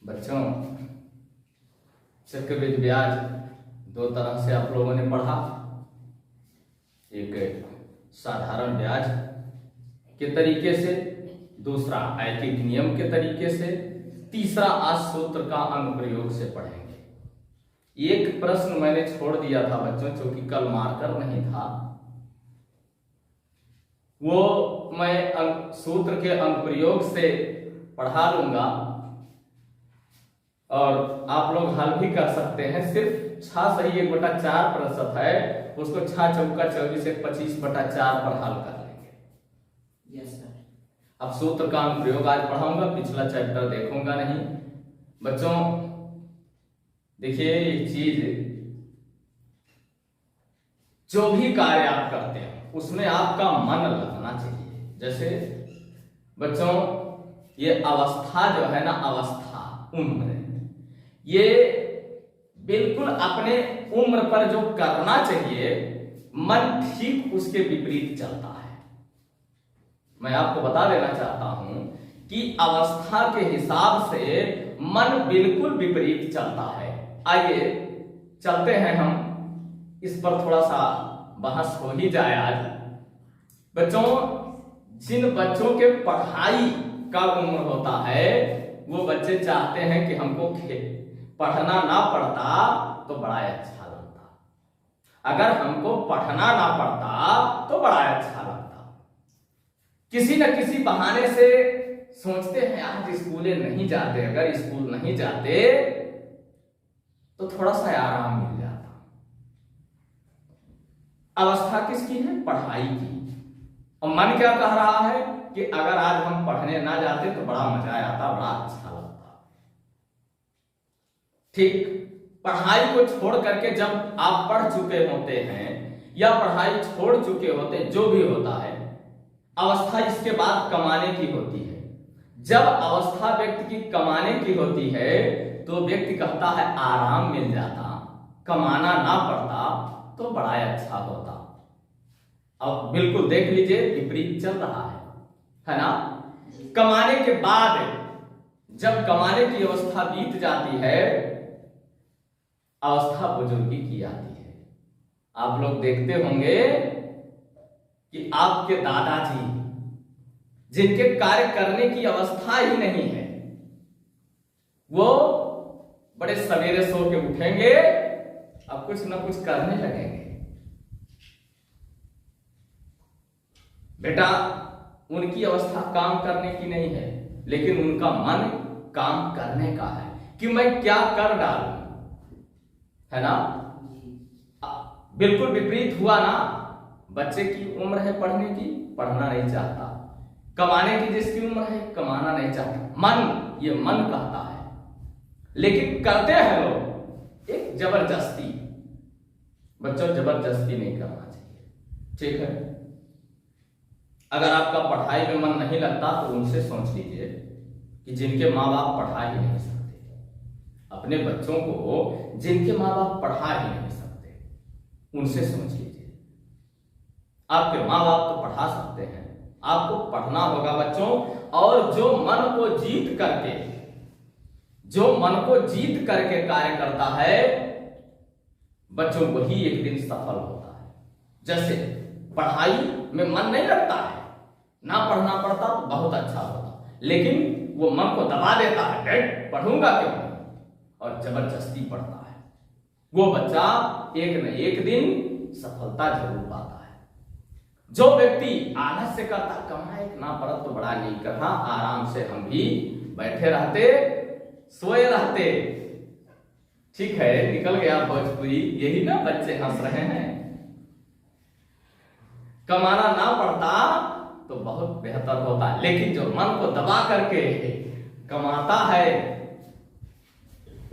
बच्चों, चक्रवृद्धि ब्याज दो तरह से आप लोगों ने पढ़ा। एक साधारण ब्याज के तरीके से, दूसरा ऐकिक नियम के तरीके से, तीसरा आज सूत्र का अंग प्रयोग से पढ़ेंगे। एक प्रश्न मैंने छोड़ दिया था बच्चों, क्योंकि कल मार्कर नहीं था, वो मैं सूत्र के अंग प्रयोग से पढ़ा लूंगा और आप लोग हल भी कर सकते हैं। सिर्फ 6 सही 1/4 प्रतिशत है, उसको 6 चौका 24 1 25/4 पर हल कर लेंगे। Yes sir. अब सूत्र का अंग प्रयोग आज पढ़ाऊंगा, पिछला चैप्टर देखूंगा नहीं। बच्चों देखिए, एक चीज, जो भी कार्य आप करते हैं उसमें आपका मन लगना चाहिए। जैसे बच्चों, ये अवस्था जो है ना, अवस्था उम्र, ये बिल्कुल अपने उम्र पर जो करना चाहिए, मन ठीक उसके विपरीत चलता है। मैं आपको बता देना चाहता हूं कि अवस्था के हिसाब से मन बिल्कुल विपरीत चलता है। आइए चलते हैं, हम इस पर थोड़ा सा बहस हो ही जाए आज। बच्चों, जिन बच्चों के पढ़ाई का उम्र होता है, वो बच्चे चाहते हैं कि हमको पढ़ना ना पड़ता तो बड़ा अच्छा लगता, अगर हमको पढ़ना ना पड़ता तो बड़ा अच्छा लगता। किसी न किसी बहाने से सोचते हैं आज स्कूले नहीं जाते, अगर स्कूल नहीं जाते तो थोड़ा सा आराम मिल जाता। अवस्था किसकी है? पढ़ाई की। और मन क्या कह रहा है कि अगर आज हम पढ़ने ना जाते तो बड़ा मजा आता, बड़ा अच्छा लगता। ठीक, पढ़ाई को छोड़ करके जब आप पढ़ चुके होते हैं या पढ़ाई छोड़ चुके होते, जो भी होता है, अवस्था इसके बाद कमाने की होती है। जब अवस्था व्यक्ति की कमाने की होती है तो व्यक्ति कहता है आराम मिल जाता, कमाना ना पड़ता तो बड़ा अच्छा होता। अब बिल्कुल देख लीजिए, विपरीत चल रहा है ना। कमाने के बाद जब कमाने की अवस्था बीत जाती है, अवस्था बुजुर्गी की आती है। आप लोग देखते होंगे कि आपके दादाजी, जिनके कार्य करने की अवस्था ही नहीं है, वो बड़े सवेरे सो के उठेंगे, अब कुछ ना कुछ करने लगेंगे। बेटा, उनकी अवस्था काम करने की नहीं है, लेकिन उनका मन काम करने का है कि मैं क्या कर डालूं, है ना। बिल्कुल विपरीत हुआ ना। बच्चे की उम्र है पढ़ने की, पढ़ना नहीं चाहता। कमाने की जिसकी उम्र है, कमाना नहीं चाहता। मन, ये मन कहता है, लेकिन करते हैं लोग एक जबरदस्ती। बच्चों, जबरदस्ती नहीं करना चाहिए, ठीक है। अगर आपका पढ़ाई में मन नहीं लगता तो उनसे सोच लीजिए कि जिनके माँ बाप पढ़ा ही नहीं सकते, अपने बच्चों को जिनके माँ बाप पढ़ा ही नहीं सकते, उनसे सोच लीजिए। आपके माँ बाप तो पढ़ा सकते हैं, आपको पढ़ना होगा बच्चों। और जो मन को जीत करके कार्य करता है बच्चों, वही एक दिन सफल होता है। जैसे पढ़ाई में मन नहीं लगता है, ना पढ़ना पड़ता तो बहुत अच्छा होता, लेकिन वो मन को दबा देता है, पढ़ूंगा क्यों, और जबरदस्ती पढ़ता है। वो बच्चा एक न एक दिन सफलता जरूर पाता है। जो व्यक्ति आलस से करता, कमाए ना पड़त तो बड़ा नहीं करना, आराम से हम भी बैठे रहते, सोए रहते। ठीक है, निकल गया भोजपुरी, यही ना बच्चे हंस रहे हैं। कमाना ना पड़ता तो बहुत बेहतर होता है, लेकिन जो मन को दबा करके कमाता है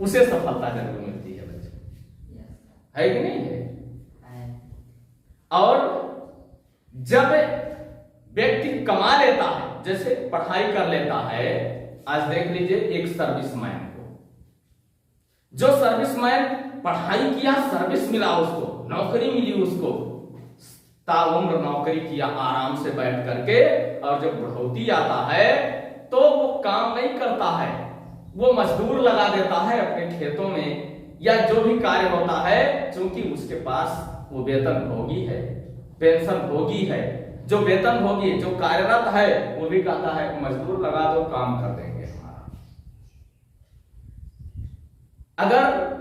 उसे सफलता जरूर मिलती है बच्चों, है कि नहीं है? और जब व्यक्ति कमा लेता है, जैसे पढ़ाई कर लेता है, आज देख लीजिए एक सर्विसमैन को, जो सर्विसमैन पढ़ाई किया, सर्विस मिला उसको, नौकरी मिली उसको, ताउम्र नौकरी किया आराम से बैठ करके, और जब बढ़ोतरी आता है तो वो काम नहीं करता है, वो मजदूर लगा देता है अपने खेतों में, या जो भी कार्य होता है, क्योंकि उसके पास वो वेतन भोगी है, पेंशन भोगी है। जो वेतन भोगी, जो कार्यरत है, वो भी कहता है मजदूर लगा दो, काम कर देंगे हमारा। अगर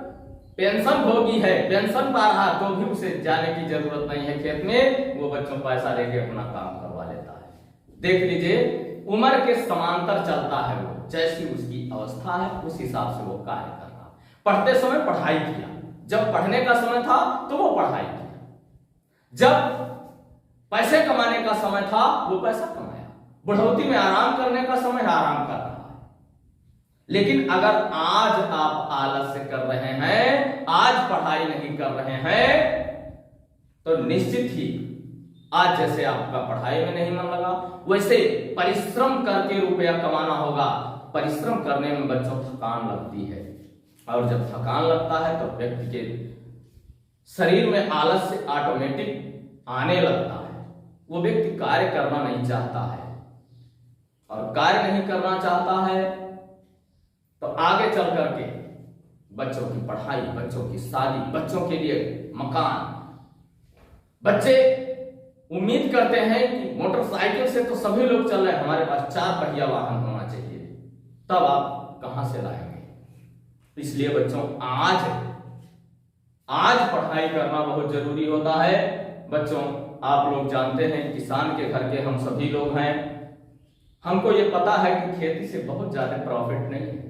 पेंशन भोगी है, पेंशन पा रहा, तो भी उसे जाने की जरूरत नहीं है खेत में, वो बच्चों पैसा लेके अपना काम करवा लेता है। देख लीजिए, उम्र के समांतर चलता है वो, जैसी उसकी अवस्था है उस हिसाब से वो कार्य करना। पढ़ते समय पढ़ाई किया, जब पढ़ने का समय था तो वो पढ़ाई किया, जब पैसे कमाने का समय था वो पैसा कमाया, बुढ़ौती में आराम करने का समय आराम कर रहा है। लेकिन अगर आज आप आलस्य कर रहे हैं, आज पढ़ाई नहीं कर रहे हैं, तो निश्चित ही आज जैसे आपका पढ़ाई में नहीं मन लगा, वैसे परिश्रम करके रुपया कमाना होगा। परिश्रम करने में बच्चों थकान लगती है, और जब थकान लगता है तो व्यक्ति के शरीर में आलस्य ऑटोमेटिक आने लगता है। वो व्यक्ति कार्य करना नहीं चाहता है, और कार्य नहीं करना चाहता है तो आगे चल करके बच्चों की पढ़ाई, बच्चों की शादी, बच्चों के लिए मकान। बच्चे उम्मीद करते हैं कि मोटरसाइकिल से तो सभी लोग चल रहे हैं, हमारे पास 4 पहिया वाहन होना चाहिए, तब आप कहां से लाएंगे? इसलिए बच्चों आज पढ़ाई करना बहुत जरूरी होता है। बच्चों, आप लोग जानते हैं किसान के घर के हम सभी लोग हैं, हमको ये पता है कि खेती से बहुत ज्यादा प्रॉफिट नहीं है।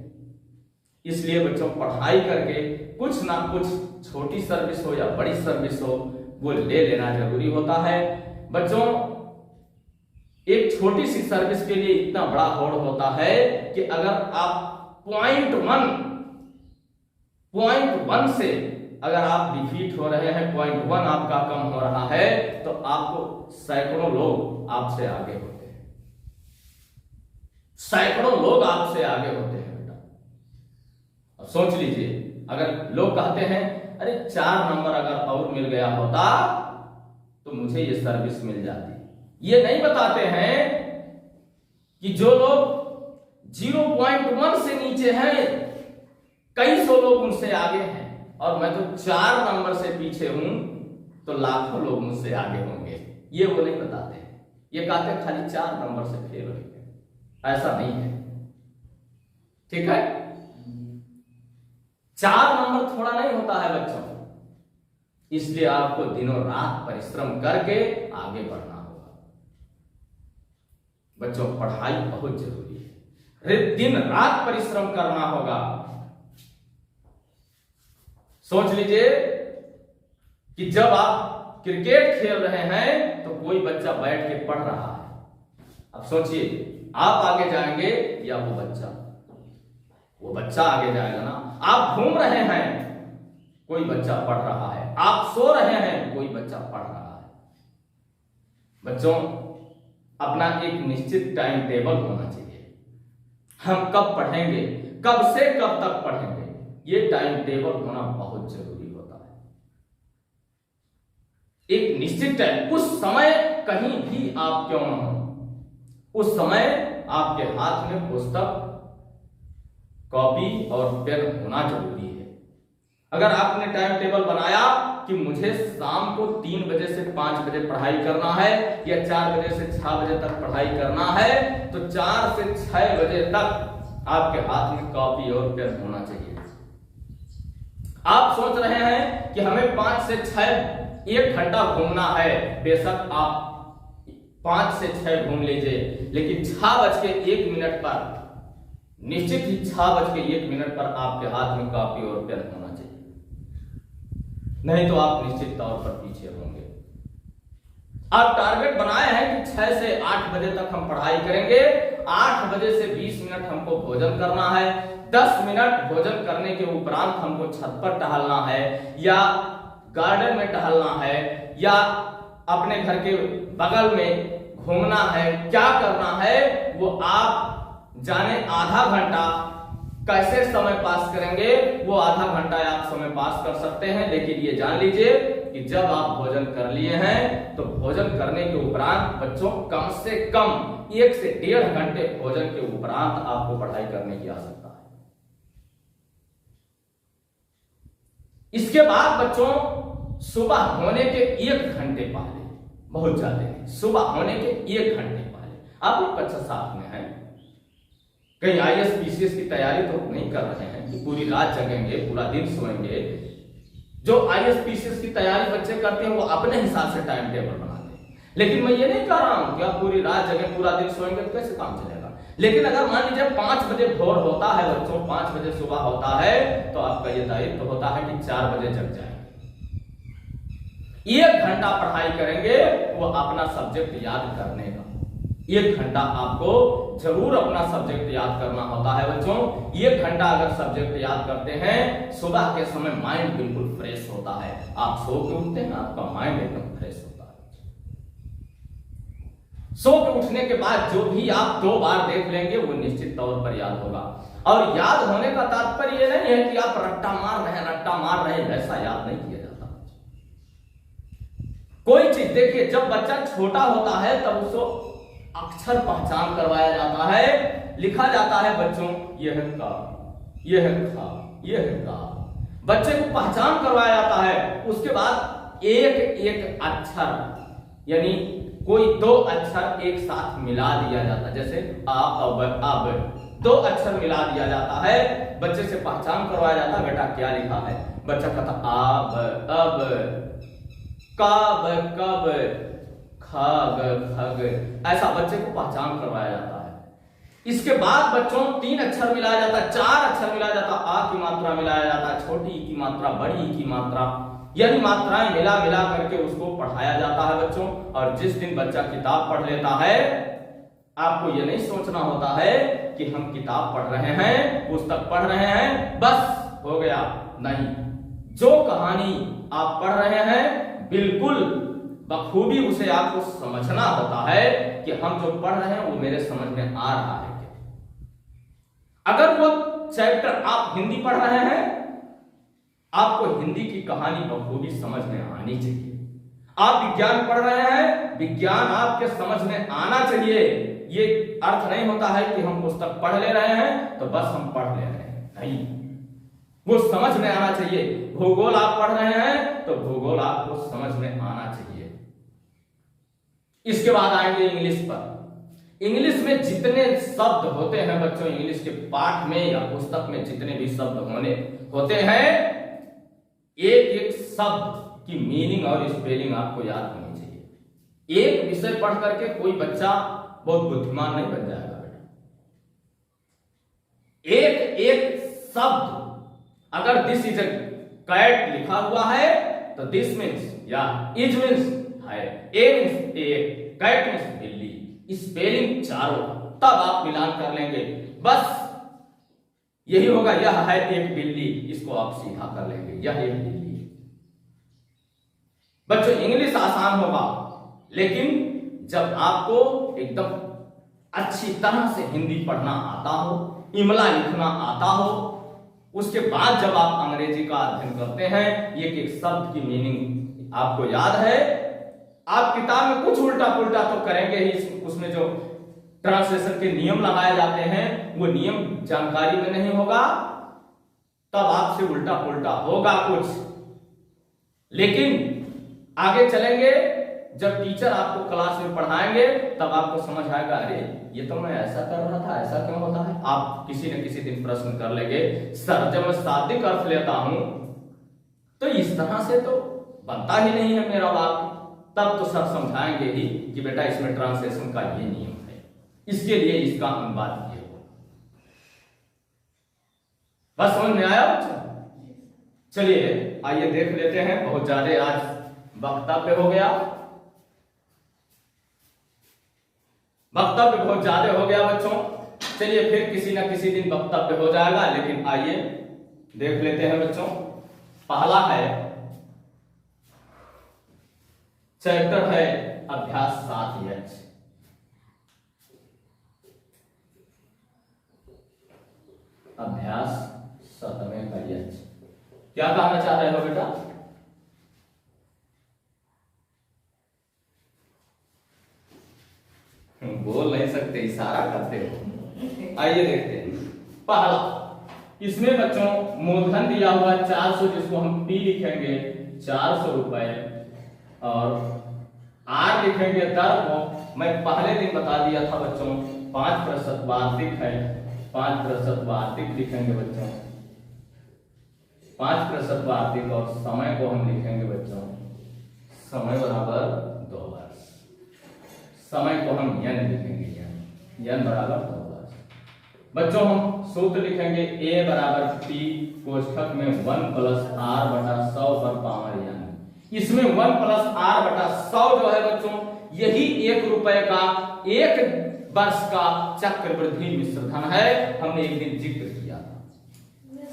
इसलिए बच्चों, पढ़ाई करके कुछ ना कुछ छोटी सर्विस हो या बड़ी सर्विस हो, वो ले लेना जरूरी होता है। बच्चों, एक छोटी सी सर्विस के लिए इतना बड़ा होड़ होता है कि अगर आप पॉइंट वन से अगर आप डिफीट हो रहे हैं, पॉइंट 1 आपका कम हो रहा है, तो आपको सैकड़ों लोग आपसे आगे होते हैं, सैकड़ों लोग आपसे आगे होते हैं बेटा। अब सोच लीजिए, अगर लोग कहते हैं अरे 4 नंबर अगर और मिल गया होता तो मुझे ये सर्विस मिल जाती। ये नहीं बताते हैं कि जो लोग 0.1 से नीचे हैं, कई सौ लोग उनसे आगे हैं, और मैं तो 4 नंबर से पीछे हूं तो लाखों लोग मुझसे आगे होंगे। ये वो नहीं बताते, ये कहते हैं खाली 4 नंबर से फेल हो गए। ऐसा नहीं है, ठीक है? 4 नंबर थोड़ा नहीं होता है बच्चों, इसलिए आपको दिनों रात परिश्रम करके आगे बढ़ना होगा। बच्चों, पढ़ाई बहुत जरूरी है, दिन रात परिश्रम करना होगा। सोच लीजिए कि जब आप क्रिकेट खेल रहे हैं तो कोई बच्चा बैठ के पढ़ रहा है। अब सोचिए, आप आगे जाएंगे या वो बच्चा? वो बच्चा आगे जाएगा ना। आप घूम रहे हैं, कोई बच्चा पढ़ रहा है। आप सो रहे हैं, कोई बच्चा पढ़ रहा है। बच्चों, अपना एक निश्चित टाइम टेबल होना चाहिए। हम कब पढ़ेंगे, कब से कब तक पढ़ेंगे, ये टाइम टेबल होना बहुत जरूरी होता है। एक निश्चित टाइम, उस समय कहीं भी आप क्यों न हो, उस समय आपके हाथ में पुस्तक, कॉपी और पेन होना जरूरी है। अगर आपने टाइम टेबल बनाया कि मुझे शाम को 3 बजे से 5 बजे पढ़ाई करना है, या 4 बजे से 6 बजे तक पढ़ाई करना है, तो 4 से 6 बजे तक आपके हाथ में कॉपी और पेन होना चाहिए। आप सोच रहे हैं कि हमें 5 से 6 1 घंटा घूमना है, बेशक आप 5 से 6 घूम लीजिए, लेकिन 6:01 पर, निश्चित ही 6:01 पर आपके हाथ में कॉपी और पेन होना चाहिए, नहीं तो आप निश्चित तौर पर पीछे होंगे। आप टारगेट बनाए हैं कि 6 से 8 बजे तक हम पढ़ाई करेंगे, 8 बजे से 20 मिनट हमको भोजन करना है, 10 मिनट भोजन करने के उपरांत हमको छत पर टहलना है, या गार्डन में टहलना है, या अपने घर के बगल में घूमना है। क्या करना है वो आप जाने। आधा घंटा कैसे समय पास करेंगे, वो आधा घंटा आप समय पास कर सकते हैं, लेकिन ये जान लीजिए कि जब आप भोजन कर लिए हैं तो भोजन करने के उपरांत बच्चों कम से कम 1 से 1.5 घंटे भोजन के उपरांत आपको पढ़ाई करने की आवश्यकता है। इसके बाद बच्चों सुबह होने के 1 घंटे पहले, बहुत ज्यादा है, सुबह होने के 1 घंटे पहले आप लोग बच्चा साथ में है, कहीं आईएएस पीसीएस की तैयारी तो नहीं कर रहे हैं कि पूरी रात जगेंगे पूरा दिन सोएंगे। जो आईएएस पीसीएस की तैयारी बच्चे करते हैं वो अपने हिसाब से टाइम टेबल बनाते हैं, लेकिन मैं ये नहीं कह रहा हूं कि आप पूरी रात जगह पूरा दिन सोएंगे तो कैसे काम चलेगा। लेकिन अगर मान लीजिए 5 बजे भोर होता है बच्चों, 5 बजे सुबह होता है, तो आपका ये दायित्व होता है कि 4 बजे जग जाएंगे, 1 घंटा पढ़ाई करेंगे, वो अपना सब्जेक्ट याद करने का 1 घंटा आपको जरूर अपना सब्जेक्ट याद करना होता है बच्चों। 1 घंटा अगर सब्जेक्ट याद करते हैं, सुबह के समय माइंड बिल्कुल फ्रेश होता है, आप सो के उठते हैं आपका माइंड एकदम फ्रेश होता है। सो के उठने के बाद जो भी आप 2 बार देख लेंगे वो निश्चित तौर पर याद होगा। और याद होने का तात्पर्य ये नहीं है कि आप रट्टा मार रहे हैं, ऐसा याद नहीं किया जाता। कोई चीज देखिए, जब बच्चा छोटा होता है तब उसको अक्षर पहचान करवाया जाता है, लिखा जाता है बच्चों, यह है का, यह है खा, यह है का, बच्चे को पहचान करवाया जाता है। उसके बाद एक एक अक्षर यानी कोई 2 अक्षर एक साथ मिला दिया जाता है, जैसे आ अब 2 अक्षर मिला दिया जाता है, बच्चे से पहचान करवाया जाता है, बेटा क्या लिखा है, बच्चा कहता आब अब, काब कब, खग खग, ऐसा बच्चे को पहचान करवाया जाता है। इसके बाद बच्चों 3 अक्षर मिलाया जाता है, 4 अक्षर मिलाया जाता है, आ की मात्रा मिलाया जाता है, छोटी ई की मात्रा, बड़ी ई की मात्रा, यानी मात्राएं मिला करके उसको पढ़ाया जाता है बच्चों। और जिस दिन बच्चा किताब पढ़ लेता है, आपको ये नहीं सोचना होता है कि हम किताब पढ़ रहे हैं, पुस्तक पढ़ रहे हैं, बस हो गया, नहीं, जो कहानी आप पढ़ रहे हैं बिल्कुल बखूबी उसे आपको समझना होता है कि हम जो पढ़ रहे हैं वो मेरे समझ में आ रहा है क्या। अगर वो चैप्टर आप हिंदी पढ़ रहे हैं, आपको हिंदी की कहानी बखूबी समझ में आनी चाहिए। आप विज्ञान पढ़ रहे हैं, विज्ञान आपके समझ में आना चाहिए। ये अर्थ नहीं होता है कि हम पुस्तक पढ़ ले रहे हैं तो बस हम पढ़ ले रहे हैं, नहीं, वो समझ में आना चाहिए। भूगोल आप पढ़ रहे हैं तो भूगोल आपको समझ में आना चाहिए। इसके बाद आएंगे इंग्लिश पर। इंग्लिश में जितने शब्द होते हैं बच्चों, इंग्लिश के पाठ में या पुस्तक में जितने भी शब्द होते हैं, एक एक शब्द की मीनिंग और स्पेलिंग आपको याद होनी चाहिए। एक विषय पढ़ करके कोई बच्चा बहुत बुद्धिमान नहीं बन जाएगा बेटा। एक एक शब्द, अगर दिस इज ए कैट लिखा हुआ है तो दिस मीन्स या इज मीन्स है, ए मीन्स ए, कैट मीन्स बिल्ली, स्पेलिंग चारों, तब आप मिलान कर लेंगे, बस यही होगा, यह है एक बिल्ली, इसको आप सीधा कर लेंगे, यह एक बिल्ली। बच्चों इंग्लिश आसान होगा, लेकिन जब आपको एकदम अच्छी तरह से हिंदी पढ़ना आता हो, इमला लिखना आता हो, उसके बाद जब आप अंग्रेजी का अध्ययन करते हैं, एक एक शब्द की मीनिंग आपको याद है। आप किताब में कुछ उल्टा पुल्टा तो करेंगे ही, उसमें जो ट्रांसलेशन के नियम लगाए जाते हैं वो नियम जानकारी में नहीं होगा, तब आपसे उल्टा पुल्टा होगा कुछ। लेकिन आगे चलेंगे, जब टीचर आपको क्लास में पढ़ाएंगे तब आपको समझ आएगा, अरे ये तो मैं ऐसा कर रहा था, ऐसा क्यों होता है। आप किसी न किसी दिन प्रश्न कर लेंगे, सर जब मैं शाब्दिक अर्थ लेता हूं तो इस तरह से तो बनता ही नहीं है मेरा वाक्य, तब तो सर समझाएंगे ही कि बेटा इसमें ट्रांसलेशन का ये नियम है, इसके लिए इसका अनुवाद ये हो। बस समझ में आया बच्चों? चलिए आइए देख लेते हैं, बहुत ज्यादा आज वक्तव्य हो गया, वक्तव्य बहुत ज्यादा हो गया बच्चों। चलिए फिर किसी न किसी दिन वक्तव्य हो जाएगा, लेकिन आइए देख लेते हैं बच्चों। पहला है चैप्टर है अभ्यास 7 अभ्यास 7वें का यच। क्या कहना चाह रहे हो बेटा? बोल नहीं सकते, इशारा करते हो। आइए देखते हैं। पहला इसमें बच्चों मूलधन दिया हुआ 400, जिसको हम P लिखेंगे 400 रुपए, और R लिखेंगे दर को मैं पहले दिन बता दिया था बच्चों 5% वार्षिक है, 5% वार्षिक लिखेंगे बच्चों, 5% वार्षिक, और समय को हम लिखेंगे बच्चों समय बराबर 2 वर्ष, समय को हम n लिखेंगे, n बराबर 2 वर्ष। बच्चों हम सूत्र लिखेंगे A बराबर P कोष्ठक में 1 प्लस R बटा 100 पर पावर n। इसमें 1 प्लस R बटा 100 जो है बच्चों, यही 1 रुपए का 1 वर्ष का चक्रवृद्धि मिश्रधन है, हमने एक दिन जिक्र किया था।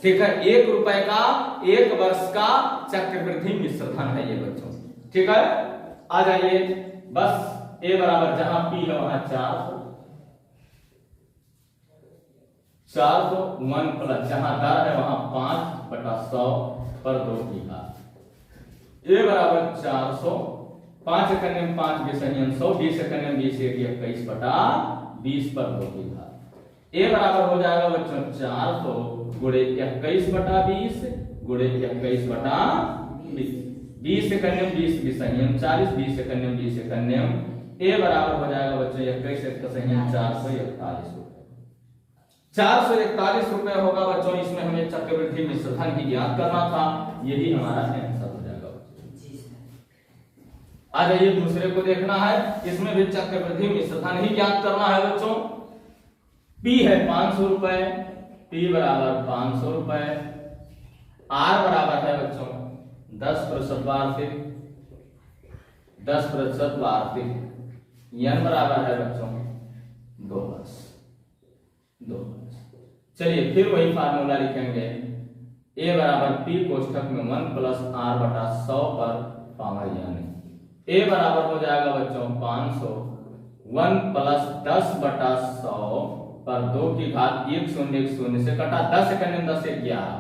ठीक है, 1 रुपए का 1 वर्ष का चक्रवृद्धि मिश्रधन है ये बच्चों। ठीक है, आ जाइए बस A बराबर जहां P है वहां 400 1 प्लस जहां दर है वहां 5 बटा 100 पर 2 की घात। A बराबर 400, 5 एकन्य में 5 20 100, 20 एकन्य में 20 21 बटा 20 पर 2 की घात। A बराबर हो जाएगा बच्चों 400 गुणे 21 बटा 20 गुणे 21 बटा 20, 20 एकन्य में 20 20 40, 20 एकन्य में 20 एकन्य में A बराबर हो जाएगा बच्चों 21 441 रुपए। 441 रुपए होगा बच्चों, इसमें हमें चक्रवृद्धि मिश्रधन ही ज्ञात करना था, यही हमारा आंसर हो जाएगा। आ जाइए दूसरे को देखना है, इसमें भी चक्रवृद्धि मिश्रधन ही ज्ञात करना है बच्चों। P है 500 रुपए, P बराबर 500 रुपए, R बराबर है बच्चों 10% वार्षिक, 10% वार्षिक, n बराबर है बच्चों 2 वर्ष, 2 वर्ष। चलिए फिर वही फार्मूला लिखेंगे, A बराबर P कोष्ठक में 1 प्लस R बटा 100 पर पावर n। A बराबर हो जाएगा बच्चों 500, 1 प्लस 10 बटा 100 पर 2 की घात, 1 0 से कटा, 10 एकन्य 10 से 11,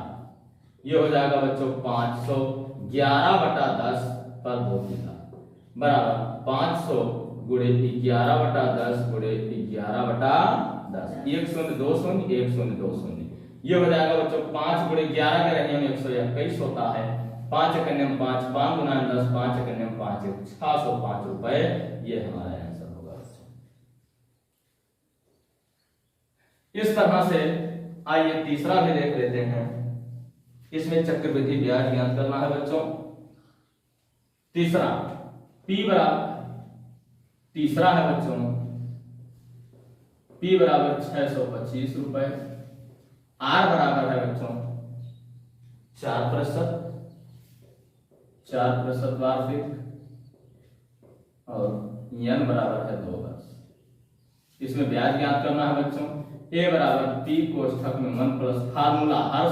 ये हो जाएगा बच्चों 511 बटा 10 पर 2 की घात बराबर 500 गुणे 11 बटा 10 गुणे 11 बटा 10, 1 0 2 0 1 0 2 0, ये हो जाएगा बच्चों 5 गुणे 11 के रहने में 121 होता है, 5 एकन्य में 5, 5 गुना 10, 5 एकन्य में 5, 605 रुपए, ये हमारा आंसर होगा। इस तरह से आइए तीसरा भी देख लेते हैं, इसमें चक्रवृद्धि ब्याज ज्ञात करना है बच्चों। तीसरा P बराबर, तीसरा है बच्चों P बराबर 625 रुपए, R बराबर है बच्चों 4%, 4% वार्षिक, और n बराबर है 2 वर्ष। इसमें ब्याज ज्ञात करना है बच्चों। A बराबर P कोष्ठक में 1 प्लस, फार्मूला हर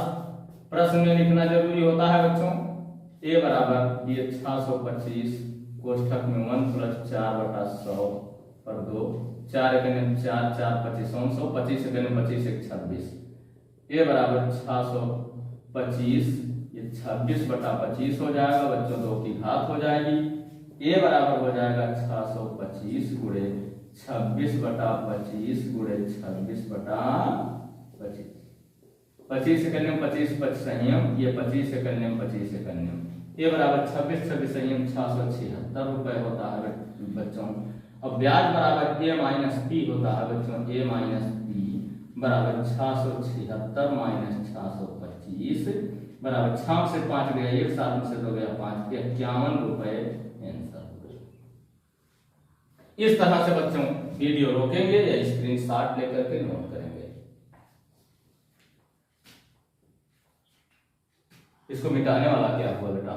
प्रश्न में लिखना जरूरी होता है बच्चों। A बराबर ये 625 कोष्ठक में 1 प्लस 4 बटा 100 पर 2, 4 एकन्य 4 4 25 100, 25 एकन्य 25 1 26, A बराबर 625, ये 26 बटा 25 हो जाएगा बच्चों, 2 की घात हो जाएगी। A बराबर हो जाएगा 625 गुणे 26 बटा 25 गुणे 26 बटा 25, 25 एकन्य 25 25 संयम, ये 25 एकन्य 25 एकन्य, ये बराबर 26 26 संयम 676 रुपए होता है बच्चों। अब ब्याज बराबर A माइनस P होता है बच्चों, A माइनस P बराबर 676 माइनस 625 बराबर 6 से 5 गया 1, 7 से 2 गया 5, 51 रुपए आंसर। इस तरह से बच्चों वीडियो रोकेंगे या स्क्रीनशॉट लेकर के नोट करेंगे। इसको मिटाने वाला क्या हुआ बेटा?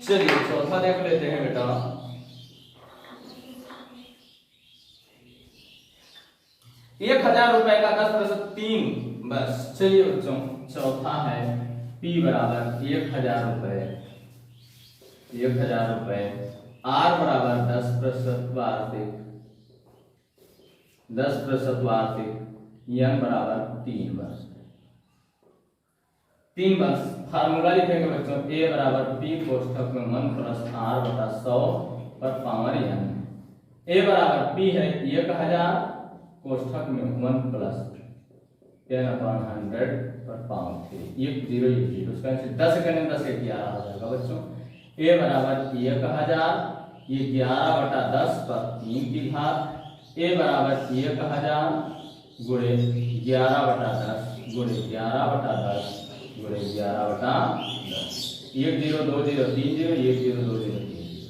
चलिए चौथा देख लेते हैं बेटा। 1000 रुपए का 10% 3 बस। चलिए बच्चों चौथा है P बराबर 1000 रुपए, 1000 रुपए। R बराबर 10% वार्षिक, 10% वार्षिक। N बराबर 3 वर्ष, 3 वर्ष। फार्मूला लिखेंगे बच्चों, A बराबर P कोष्ठक में 1 प्लस R बटा 100 पर पावर N। A बराबर P है 1000 कोष्ठक में 1 प्लस 10/100 पर पावर 3। 1 0 1 0, उसका 10 करने 10 के 11 हो जाएगा बच्चों। A बराबर 1000, ये 11 बटा 10 पर 3 की घात। A बराबर 1000 गुणे 11 बटा 10 गुणे 11 बटा 10 गुणे 11 बटा 10। 1 0 2 0 3 0, 1 0 2 0 3 0।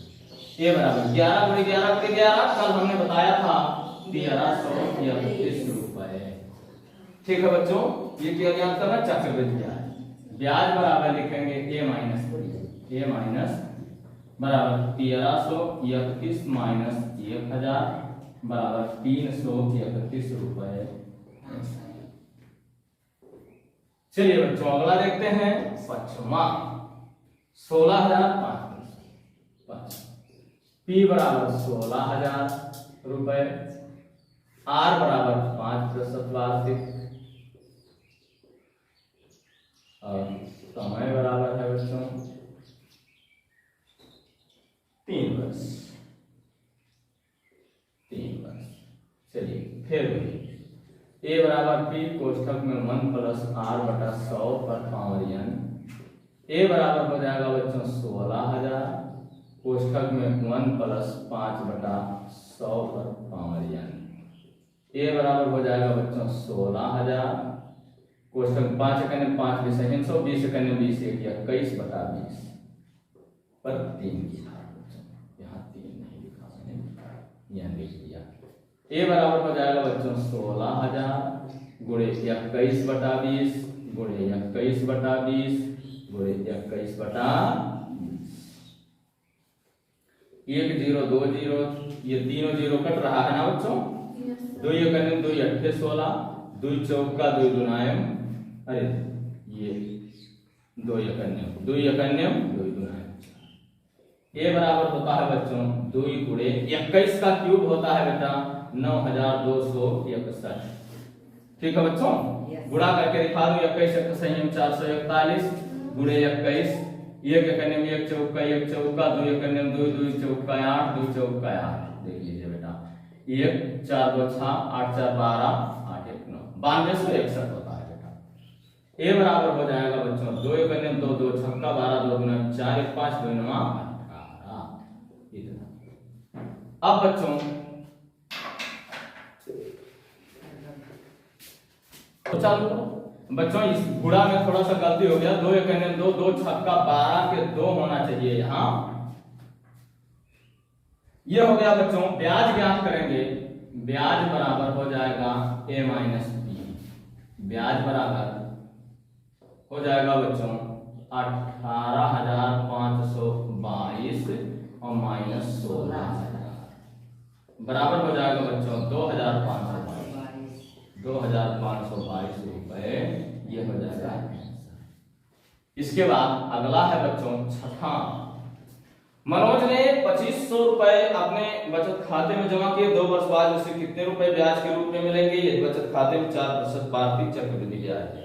A बराबर 11 गुणे 11 गुणे 11, कल हमने बताया था 1331 रुपए। ठीक है बच्चों, ये क्या ज्ञात करना, चक्रवृद्धि ब्याज। ब्याज बराबर लिखेंगे A माइनस बराबर 1331 माइनस 1000 बराबर 331 रुपए। चलिए बच्चों अगला देखते हैं, पचवा 16,500। P बराबर 16,000 रुपए। R बराबर 5% वार्षिक और समय बराबर है बच्चों 3 वर्ष, 3 वर्ष। चलिए फिर A बराबर P कोष्ठक में 1 प्लस R बटा 100 पर पावर N। A बराबर हो जाएगा बच्चों 16,000 कोष्ठक में 1 प्लस 5 बटा 100 पर पावर N। A बराबर हो जाएगा बच्चों 16,000 कोष्ठक 5 कन्ने 5 20 120 कन्ने 20 21 बटा 20 पर 3 की घात। यहाँ 3 नहीं लिखा मैंने, यहाँ लिख दिया। A बराबर हो जाएगा बच्चों 16,000 गुणे 21 बटा 20 गुणे 21 बटा 20 गुणे 21 बटा 1 0 2 0, ये तीनों 0 कट रहा है ना बच्चों। 2 1 2 8 16, 2 चौका 2 दुनायम, अरे ये 2 1 2 1 2 दुनायम। A बराबर होता है बच्चों 2 गुणे 21 का क्यूब होता है बेटा 9261। ठीक है बच्चों, गुणा करके दिखा दो। 21 1 संयम 441 गुणे 21, 1 1 1 चौका 1 चौका 2 1 2 2 चौका 8 2 चौका 8। देख लीजिए बेटा 1 4 2 6 8 4 12 8 1 9 9261 होता है बेटा। A बराबर हो जाएगा बच्चों 2 1 2 2 छक्का 12 2 गुना 4 1 5 2 9 18। इतना। अब बच्चों तो चालू करो बच्चों, इस गुणा में थोड़ा सा गलती हो गया। 2 1 2 2 छक्का 12 के 2 होना चाहिए यहाँ। ये हो गया बच्चों। ब्याज ज्ञात करेंगे, ब्याज बराबर हो जाएगा A माइनस B। ब्याज बराबर हो जाएगा बच्चों 18,522 और माइनस 16,000 बराबर हो जाएगा बच्चों 2,522 रुपए। ये हो जाएगा। इसके बाद अगला है बच्चों छठा। मनोज ने 2500 रुपए अपने बचत खाते में जमा किए। 2 वर्ष बाद उसे कितने रुपए ब्याज के रूप में मिलेंगे? ये बचत खाते में 4% वार्षिक चक्रवृद्धि ब्याज है।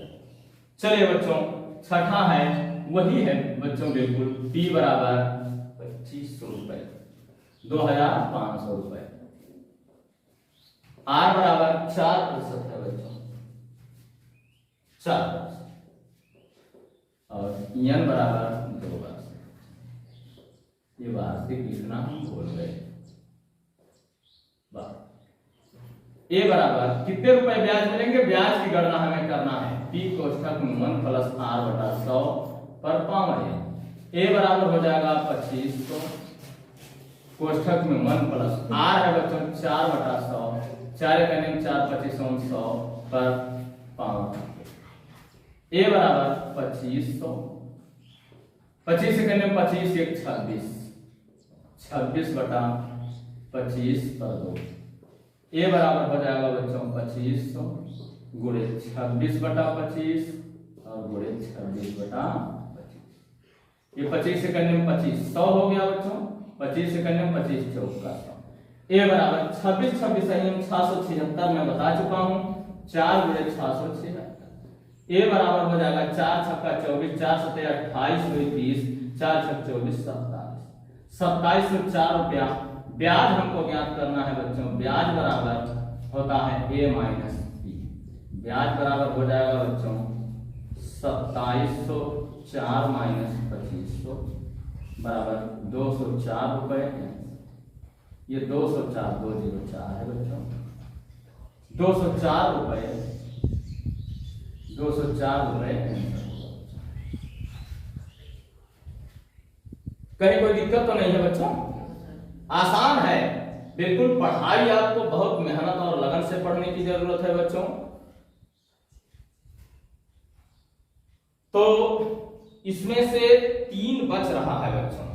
चलिए बच्चों छठा है, वही है बच्चों बिल्कुल। P बराबर 2500 रुपए, 2,500 रुपए। R बराबर 4% है बच्चों, 4%। और N बराबर 2%। ये वार्षिक लिखना हम भूल गए। A बराबर कितने रुपए ब्याज मिलेंगे? ब्याज की गणना हमें करना है। P कोष्ठक में 1 प्लस R बटा 100 पर पावर है। A बराबर हो जाएगा 2500 कोष्ठक में 1 प्लस R है बच्चों 4 बटा 100, 4 करने 4 25 100 पर पावर। A बराबर 2500 25 सेकंड में 25 एक 26, 26 बटा 25 पर 2। ए बराबर हो जाएगा बच्चों 2500 गुणे 26 बटा 25 और गुणे 26 बटा 25। ये 25 सेकंड में 25 100 हो गया बच्चों। 25 सेकंड में 25 चौक का 100। ए बराबर 26 26 हम 676 में बता चुका हूं, 4 गुणे 676। ए बराबर हो जाएगा 4 छक्का 24, 4 सत्ते 28 हुई 30, 4 छक्का 24 27। 27 में 4 रुपया ब्याज हमको ज्ञात करना है बच्चों। ब्याज बराबर होता है ए माइनस बी। ब्याज बराबर हो जाएगा बच्चों 2700 4 माइनस 2500 बराबर 204 रुपए। ये 204 204 है बच्चों, 204 रुपए 204 रुपए। कहीं कोई दिक्कत तो नहीं है बच्चों? आसान है बिल्कुल। पढ़ाई आपको बहुत मेहनत और लगन से पढ़ने की जरूरत है बच्चों। तो इसमें से 3 बच रहा है बच्चों,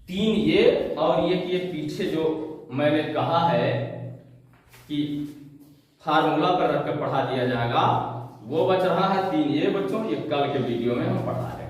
3 ये और ये पीछे जो मैंने कहा है कि फार्मूला पर रख कर पढ़ा दिया जाएगा, वो बच रहा है 3 ये बच्चों। ये कल के वीडियो में हम पढ़ा रहे हैं।